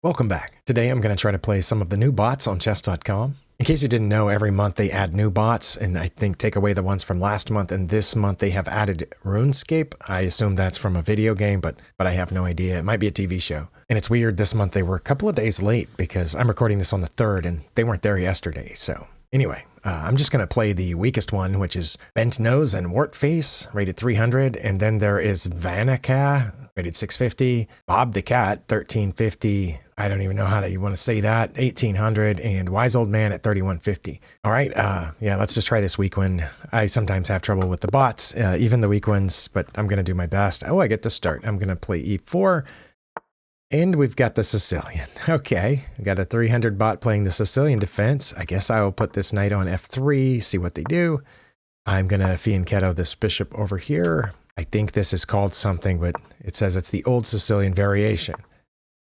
Welcome back. Today I'm going to try to play some of the new bots on chess.com. In case you didn't know, every month they add new bots, and I think take away the ones from last month, and this month they have added RuneScape. I assume that's from a video game, but I have no idea. It might be a TV show. And it's weird, this month they were a couple of days late because I'm recording this on the 3rd, and they weren't there yesterday, so... Anyway, I'm just going to play the weakest one, which is Bent Nose and Wart Face, rated 300. And then there is Vanica, rated 650. Bob the Cat, 1350. I don't even know how you want to say that, 1800. And Wise Old Man at 3150. All right, yeah, let's just try this weak one. I sometimes have trouble with the bots, even the weak ones, but I'm going to do my best. Oh, I get to start. I'm going to play E4. And we've got the Sicilian. Okay, I got a 300 bot playing the Sicilian defense. I guess I will put this knight on F3, see what they do. I'm going to fianchetto this bishop over here. I think this is called something, but it says it's the old Sicilian variation.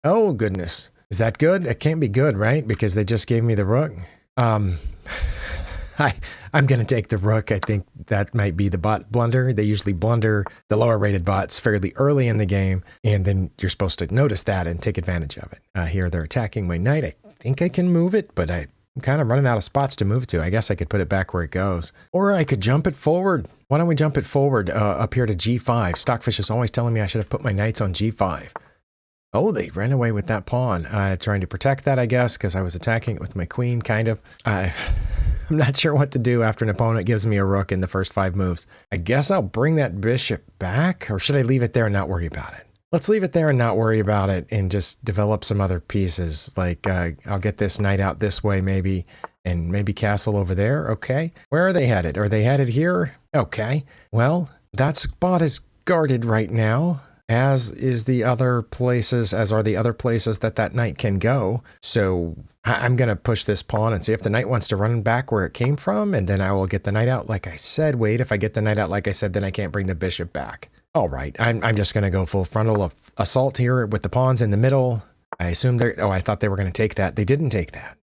Oh, goodness. Is that good? It can't be good, right? Because they just gave me the rook. I'm going to take the rook. I think that might be the bot blunder. They usually blunder the lower rated bots fairly early in the game, and then you're supposed to notice that and take advantage of it. Here they're attacking my knight. I think I can move it, but I'm kind of running out of spots to move it to. I guess I could put it back where it goes. Or I could jump it forward. Why don't we jump it forward up here to G5? Stockfish is always telling me I should have put my knights on G5. Oh, they ran away with that pawn. Trying to protect that, I guess, because I was attacking it with my queen, kind of. I'm not sure what to do after an opponent gives me a rook in the first 5 moves. I guess I'll bring that bishop back, or should I leave it there and not worry about it? Let's leave it there and not worry about it and just develop some other pieces. Like, I'll get this knight out this way maybe, and maybe castle over there. Okay. Where are they headed? Are they headed here? Okay. Well, that spot is guarded right now, as are the other places that knight can go. So I'm going to push this pawn and see if the knight wants to run back where it came from, and then I will get the knight out like I said. Wait, if I get the knight out like I said, then I can't bring the bishop back. All right, I'm just going to go full frontal assault here with the pawns in the middle. I assume I thought they were going to take that. They didn't take that.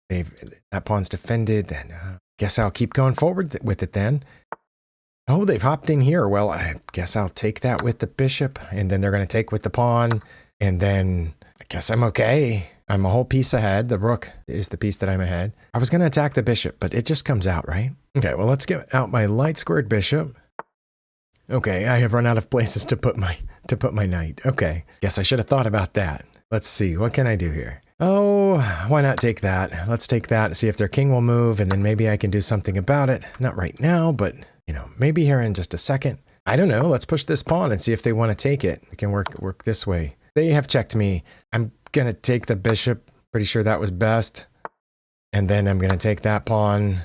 That pawn's defended, then guess I'll keep going forward with it then. Oh, they've hopped in here. Well, I guess I'll take that with the bishop, and then they're going to take with the pawn, and then I guess I'm okay. I'm a whole piece ahead. The rook is the piece that I'm ahead. I was going to attack the bishop, but it just comes out, right? Okay, well, let's get out my light squared bishop. Okay, I have run out of places to put my knight. Okay, guess I should have thought about that. Let's see, what can I do here? Oh, why not take that? Let's take that and see if their king will move, and then maybe I can do something about it. Not right now, but... maybe here in just a second. I don't know. Let's push this pawn and see if they want to take it. We can work this way. They have checked me. I'm going to take the bishop. Pretty sure that was best. And then I'm going to take that pawn.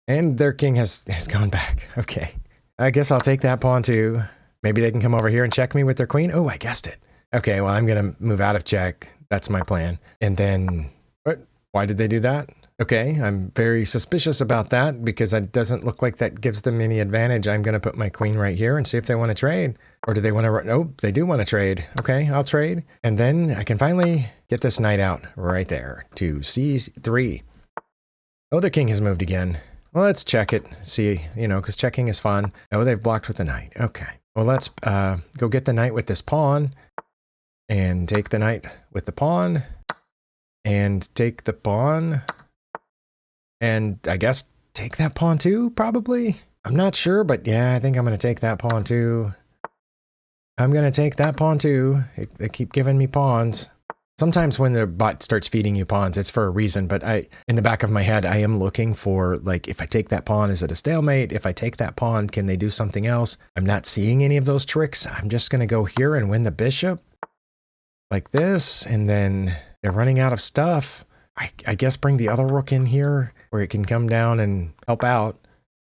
And their king has gone back. Okay. I guess I'll take that pawn too. Maybe they can come over here and check me with their queen. Oh, I guessed it. Okay, well, I'm going to move out of check. That's my plan. And then... what? Why did they do that? Okay, I'm very suspicious about that because it doesn't look like that gives them any advantage. I'm going to put my queen right here and see if they want to trade. Or do they want to... oh, they do want to trade. Okay, I'll trade. And then I can finally get this knight out right there to C3. Oh, their king has moved again. Well, let's check it. See, because checking is fun. Oh, they've blocked with the knight. Okay. Well, let's go get the knight with this pawn. And take the knight with the pawn. And take the pawn. And I guess take that pawn too, probably? I'm not sure, but yeah, I think I'm going to take that pawn too. I'm going to take that pawn too. They keep giving me pawns. Sometimes when the bot starts feeding you pawns, it's for a reason, but in the back of my head, I am looking for, like, if I take that pawn, is it a stalemate? If I take that pawn, can they do something else? I'm not seeing any of those tricks. I'm just going to go here and win the bishop. Like this, and then they're running out of stuff. I guess bring the other rook in here where it can come down and help out.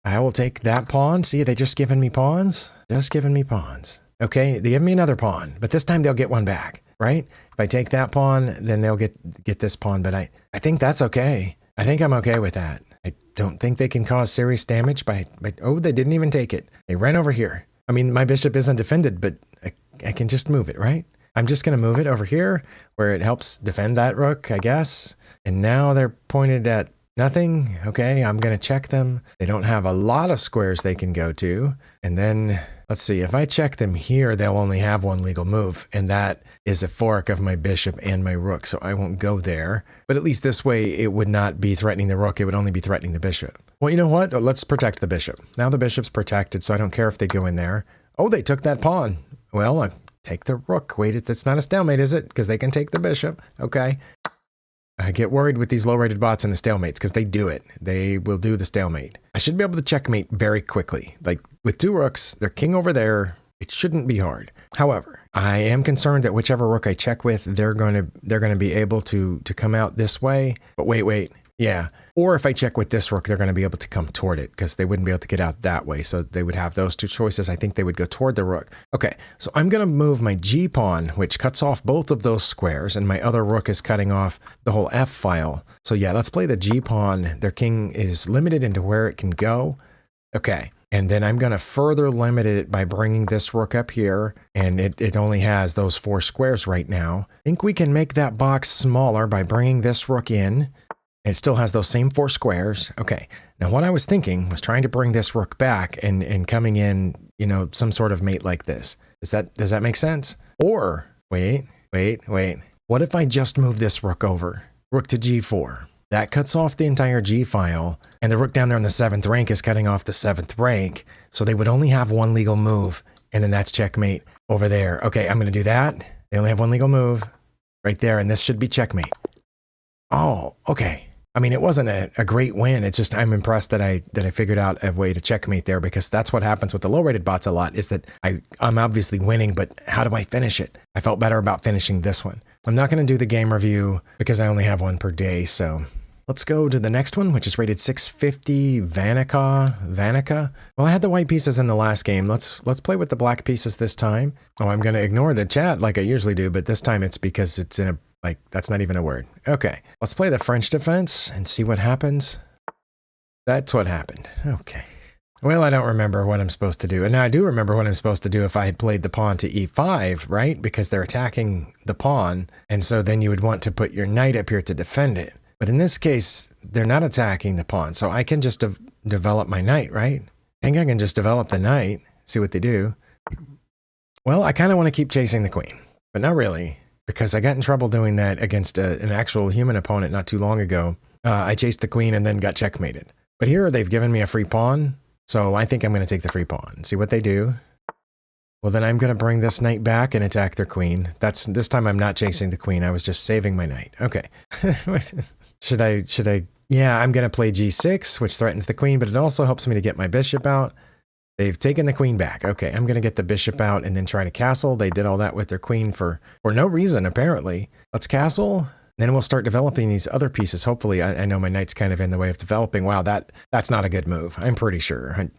I will take that pawn. See, they just given me pawns? Just giving me pawns. Okay, they give me another pawn, but this time they'll get one back, right? If I take that pawn, then they'll get this pawn, but I think that's okay. I think I'm okay with that. I don't think they can cause serious damage by oh, they didn't even take it. They ran over here. I mean, my bishop isn't defended, but I can just move it, right? I'm just going to move it over here where it helps defend that rook, I guess. And now they're pointed at Nothing? Okay, I'm going to check them. They don't have a lot of squares they can go to. And then, let's see, if I check them here, they'll only have one legal move. And that is a fork of my bishop and my rook, so I won't go there. But at least this way, it would not be threatening the rook. It would only be threatening the bishop. Well, you know what? Let's protect the bishop. Now the bishop's protected, so I don't care if they go in there. Oh, they took that pawn. Well, I take the rook. Wait, that's not a stalemate, is it? Because they can take the bishop. Okay. I get worried with these low-rated bots and the stalemates because they do it. They will do the stalemate. I should be able to checkmate very quickly. Like with 2 rooks, their king over there, it shouldn't be hard. However, I am concerned that whichever rook I check with, they're going to be able to come out this way. But wait. Yeah. Or if I check with this rook, they're going to be able to come toward it because they wouldn't be able to get out that way. So they would have those 2 choices. I think they would go toward the rook. Okay, so I'm going to move my G pawn, which cuts off both of those squares, and my other rook is cutting off the whole F file. So yeah, let's play the G pawn. Their king is limited into where it can go. Okay, and then I'm going to further limit it by bringing this rook up here, and it only has those 4 squares right now. I think we can make that box smaller by bringing this rook in. It still has those same 4 squares. Okay. Now what I was thinking was trying to bring this rook back and coming in, you know, some sort of mate like this. Does that make sense? Or wait. What if I just move this rook over? Rook to G4. That cuts off the entire G file, and the rook down there in the 7th rank is cutting off the 7th rank. So they would only have 1 legal move, and then that's checkmate over there. Okay, I'm going to do that. They only have 1 legal move right there, and this should be checkmate. Oh, okay. I mean, it wasn't a great win. It's just I'm impressed that I figured out a way to checkmate there, because that's what happens with the low-rated bots a lot, is that I'm obviously winning, but how do I finish it? I felt better about finishing this one. I'm not going to do the game review because I only have one per day, so let's go to the next one, which is rated 650, Vanica. Well, I had the white pieces in the last game. Let's play with the black pieces this time. Oh, I'm going to ignore the chat like I usually do, but this time it's because it's in a that's not even a word. Okay, let's play the French defense and see what happens. That's what happened. Okay. Well, I don't remember what I'm supposed to do. And now I do remember what I'm supposed to do if I had played the pawn to e5, right? Because they're attacking the pawn. And so then you would want to put your knight up here to defend it. But in this case, they're not attacking the pawn. So I can just develop my knight, right? I think I can just develop the knight, see what they do. Well, I kind of want to keep chasing the queen, but not really. Because I got in trouble doing that against an actual human opponent not too long ago. I chased the queen and then got checkmated. But here they've given me a free pawn, so I think I'm going to take the free pawn and see what they do. Well, then I'm going to bring this knight back and attack their queen. This time I'm not chasing the queen. I was just saving my knight. Okay. Should I? Yeah, I'm going to play g6, which threatens the queen, but it also helps me to get my bishop out. They've taken the queen back. Okay, I'm going to get the bishop out and then try to castle. They did all that with their queen for no reason, apparently. Let's castle. Then we'll start developing these other pieces. Hopefully, I know my knight's kind of in the way of developing. Wow, that's not a good move. I'm pretty sure.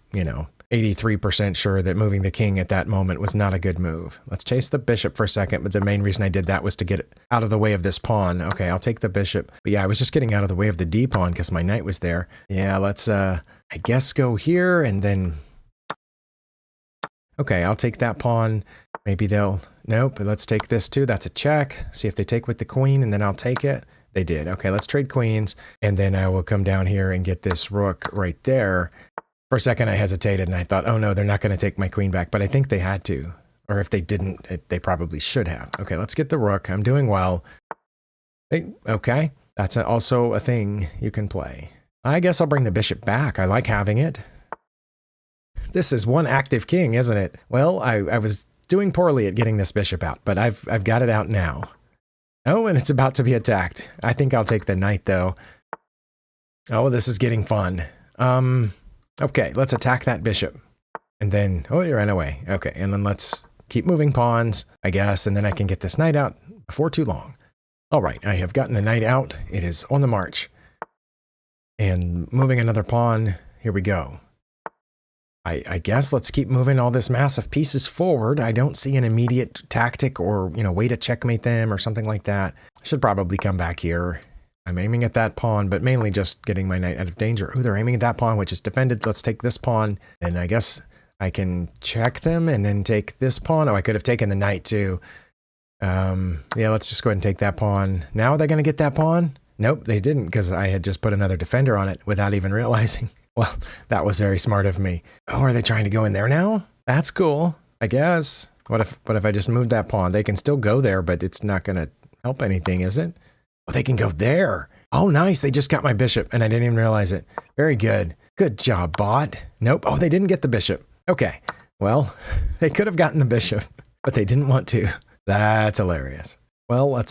83% sure that moving the king at that moment was not a good move. Let's chase the bishop for a second, but the main reason I did that was to get out of the way of this pawn. Okay, I'll take the bishop. But yeah, I was just getting out of the way of the d pawn because my knight was there. Yeah, let's, I guess, go here and then... Okay, I'll take that pawn. Maybe they'll... Nope, let's take this too. That's a check. See if they take with the queen, and then I'll take it. They did. Okay, let's trade queens, and then I will come down here and get this rook right there. For a second, I hesitated, and I thought, oh no, they're not going to take my queen back, but I think they had to. Or if they didn't, they probably should have. Okay, let's get the rook. I'm doing well. Hey, okay, that's also a thing you can play. I guess I'll bring the bishop back. I like having it. This is one active king, isn't it? Well, I was doing poorly at getting this bishop out, but I've got it out now. Oh, and it's about to be attacked. I think I'll take the knight, though. Oh, this is getting fun. Okay, let's attack that bishop. And then, oh, it ran away. Okay, and then let's keep moving pawns, I guess, and then I can get this knight out before too long. All right, I have gotten the knight out. It is on the march. And moving another pawn, here we go. I guess let's keep moving all this mass of pieces forward. I don't see an immediate tactic or, way to checkmate them or something like that. I should probably come back here. I'm aiming at that pawn, but mainly just getting my knight out of danger. Oh, they're aiming at that pawn, which is defended. Let's take this pawn, and I guess I can check them and then take this pawn. Oh, I could have taken the knight too. Yeah, let's just go ahead and take that pawn. Now are they going to get that pawn? Nope, they didn't because I had just put another defender on it without even realizing. Well, that was very smart of me. Oh, are they trying to go in there now? That's cool, I guess. What if I just moved that pawn? They can still go there, but it's not going to help anything, is it? Oh, they can go there. Oh, nice. They just got my bishop, and I didn't even realize it. Very good. Good job, bot. Nope. Oh, they didn't get the bishop. Okay. Well, they could have gotten the bishop, but they didn't want to. That's hilarious. Well,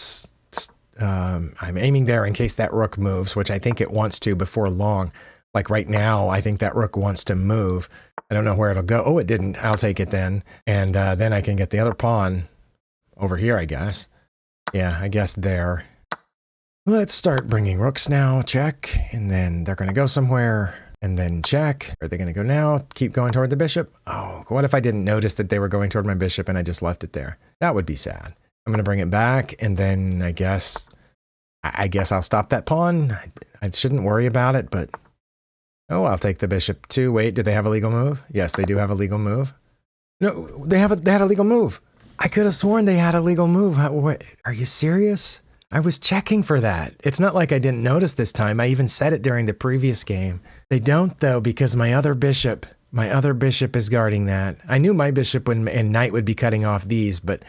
I'm aiming there in case that rook moves, which I think it wants to before long. Like right now, I think that rook wants to move. I don't know where it'll go. Oh, it didn't. I'll take it then. And then I can get the other pawn over here, I guess. Yeah, I guess there. Let's start bringing rooks now. Check. And then they're going to go somewhere. And then check. Are they going to go now? Keep going toward the bishop? Oh, what if I didn't notice that they were going toward my bishop and I just left it there? That would be sad. I'm going to bring it back. And then I guess I'll stop that pawn. I shouldn't worry about it, but... Oh, I'll take the bishop too. Wait, did they have a legal move? Yes, they do have a legal move. No, they had a legal move. I could have sworn they had a legal move. What, are you serious? I was checking for that. It's not like I didn't notice this time. I even said it during the previous game. They don't though, because my other bishop is guarding that. I knew my bishop and knight would be cutting off these, but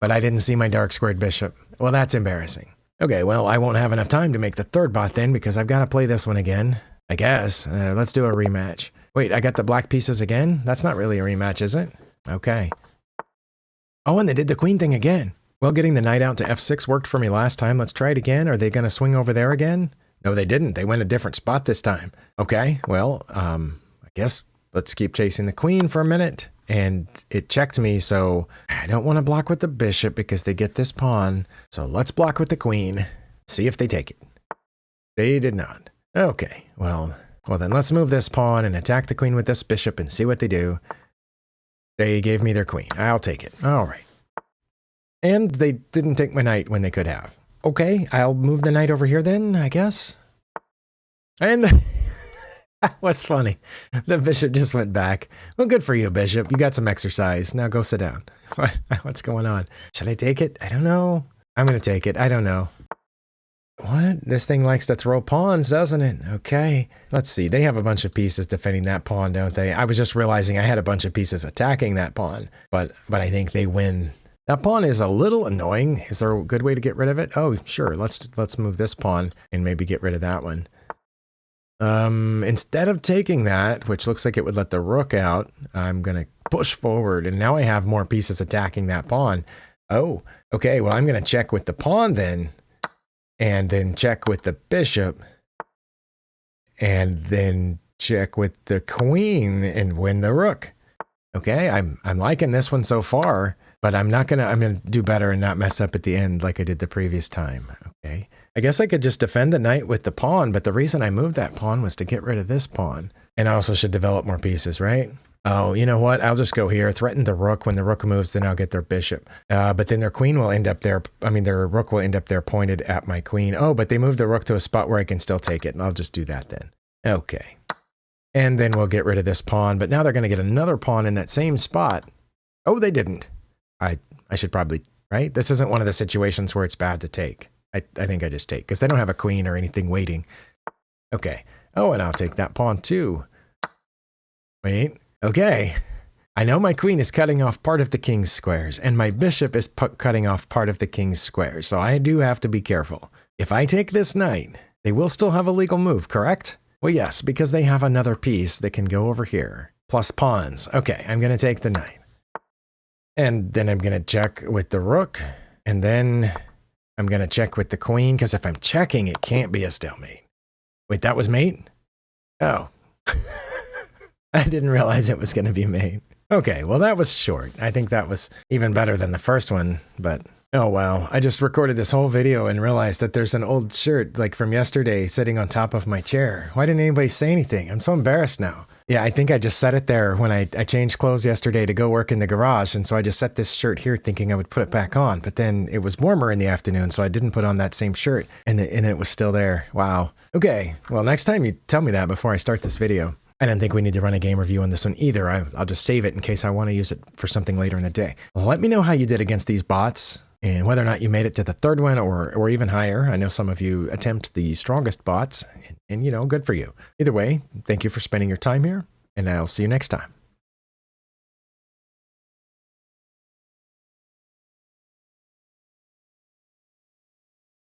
I didn't see my dark squared bishop. Well, that's embarrassing. Okay, well, I won't have enough time to make the third bot then because I've got to play this one again. I guess. Let's do a rematch. Wait, I got the black pieces again? That's not really a rematch, is it? Okay. Oh, and they did the queen thing again. Well, getting the knight out to f6 worked for me last time. Let's try it again. Are they going to swing over there again? No, they didn't. They went a different spot this time. Okay, well, I guess let's keep chasing the queen for a minute. And it checked me, so I don't want to block with the bishop because they get this pawn. So let's block with the queen. See if they take it. They did not. Okay, well then let's move this pawn and attack the queen with this bishop and see what they do. They gave me their queen. I'll take it. All right. And they didn't take my knight when they could have. Okay, I'll move the knight over here then, I guess. And that was funny. The bishop just went back. Well, good for you, bishop. You got some exercise. Now go sit down. What's going on? Should I take it? I don't know. I'm going to take it. I don't know. What? This thing likes to throw pawns, doesn't it? Okay. Let's see. They have a bunch of pieces defending that pawn, don't they? I was just realizing I had a bunch of pieces attacking that pawn, but I think they win. That pawn is a little annoying. Is there a good way to get rid of it? Oh, sure. Let's move this pawn and maybe get rid of that one. Instead of taking that, which looks like it would let the rook out, I'm going to push forward, and now I have more pieces attacking that pawn. Oh, okay. Well, I'm going to check with the pawn then. And then check with the bishop, and then check with the queen and win the rook. Okay, I'm liking this one so far, but I'm gonna do better and not mess up at the end like I did the previous time. Okay, I guess I could just defend the knight with the pawn, but the reason I moved that pawn was to get rid of this pawn, and I also should develop more pieces, right? Oh, you know what? I'll just go here, threaten the rook. When the rook moves, then I'll get their bishop. But then their queen will end up there. Their rook will end up there pointed at my queen. Oh, but they moved the rook to a spot where I can still take it, and I'll just do that then. Okay. And then we'll get rid of this pawn, but now they're going to get another pawn in that same spot. Oh, they didn't. I should probably, right? This isn't one of the situations where it's bad to take. I think I just take, because they don't have a queen or anything waiting. Okay. Oh, and I'll take that pawn too. Wait. Okay, I know my queen is cutting off part of the king's squares, and my bishop is cutting off part of the king's squares, so I do have to be careful. If I take this knight, they will still have a legal move, correct? Well, yes, because they have another piece that can go over here, plus pawns. Okay, I'm going to take the knight. And then I'm going to check with the rook, and then I'm going to check with the queen, because if I'm checking, it can't be a stalemate. Wait, that was mate? Oh. I didn't realize it was going to be mate. Okay, well, that was short. I think that was even better than the first one, but oh, wow. I just recorded this whole video and realized that there's an old shirt, like from yesterday, sitting on top of my chair. Why didn't anybody say anything? I'm so embarrassed now. Yeah, I think I just set it there when I changed clothes yesterday to go work in the garage, and so I just set this shirt here thinking I would put it back on, but then it was warmer in the afternoon, so I didn't put on that same shirt, and it was still there. Wow. Okay, well, next time you tell me that before I start this video. I don't think we need to run a game review on this one either. I'll just save it in case I want to use it for something later in the day. Well, let me know how you did against these bots. And whether or not you made it to the third one or even higher, I know some of you attempt the strongest bots, and good for you. Either way, thank you for spending your time here, and I'll see you next time.